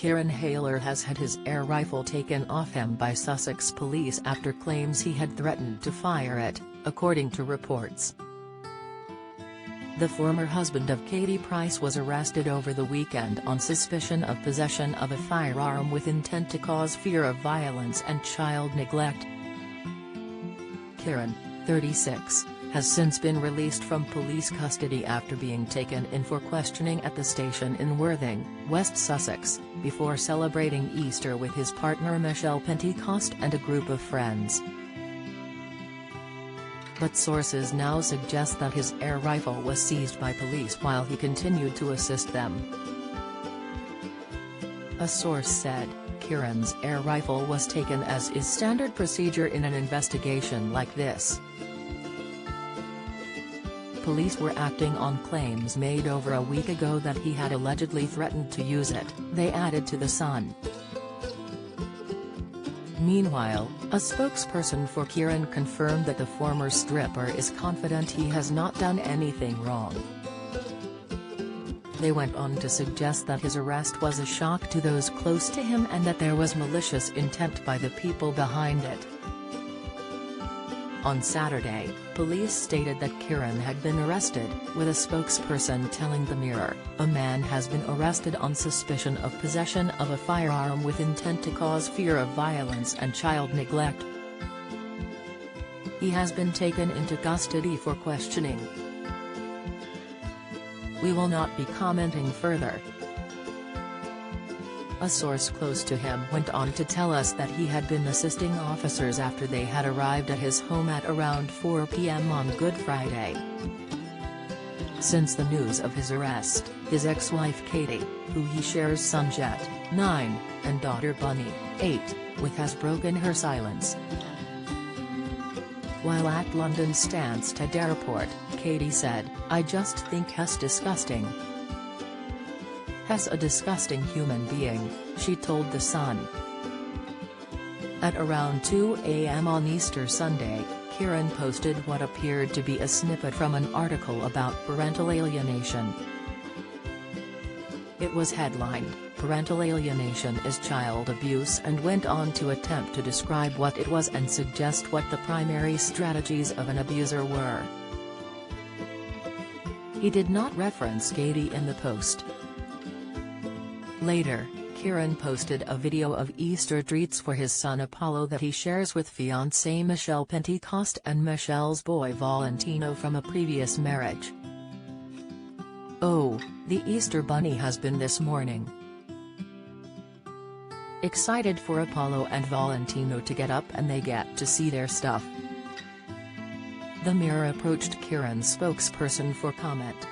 Kieran Hayler has had his air rifle taken off him by Sussex police after claims he had threatened to fire it, according to reports. The former husband of Katie Price was arrested over the weekend on suspicion of possession of a firearm with intent to cause fear of violence and child neglect. Kieran, 36, has since been released from police custody after being taken in for questioning at the station in Worthing, West Sussex, before celebrating Easter with his partner Michelle Pentecost and a group of friends. But sources now suggest that his air rifle was seized by police while he continued to assist them. A source said, Kieran's air rifle was taken as is standard procedure in an investigation like this. Police were acting on claims made over a week ago that he had allegedly threatened to use it, they added to The Sun. Meanwhile, a spokesperson for Kieran confirmed that the former stripper is confident he has not done anything wrong. They went on to suggest that his arrest was a shock to those close to him and that there was malicious intent by the people behind it. On Saturday, police stated that Kieran had been arrested, with a spokesperson telling the Mirror, "A man has been arrested on suspicion of possession of a firearm with intent to cause fear of violence and child neglect. He has been taken into custody for questioning. We will not be commenting further." A source close to him went on to tell us that he had been assisting officers after they had arrived at his home at around 4 p.m. on Good Friday. Since the news of his arrest, his ex-wife Katie, who he shares son Jet, 9, and daughter Bunny, 8, with has broken her silence. While at London's Stansted Airport, Katie said, "I just think Hess disgusting. Hess a disgusting human being," she told The Sun. At around 2 a.m. on Easter Sunday, Kieran posted what appeared to be a snippet from an article about parental alienation. It was headlined, "Parental alienation is child abuse," and went on to attempt to describe what it was and suggest what the primary strategies of an abuser were. He did not reference Katie in the post. Later, Kieran posted a video of Easter treats for his son Apollo that he shares with fiancée Michelle Pentecost and Michelle's boy Valentino from a previous marriage. "Oh, the Easter bunny has been this morning. Excited for Apollo and Valentino to get up and they get to see their stuff." The Mirror approached Kieran's spokesperson for comment.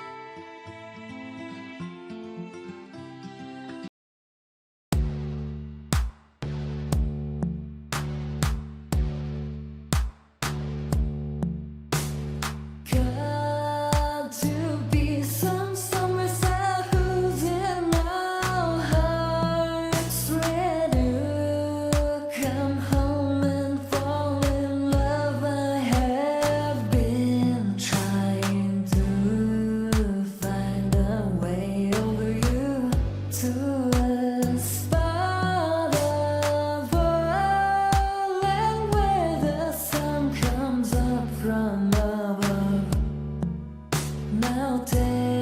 Now take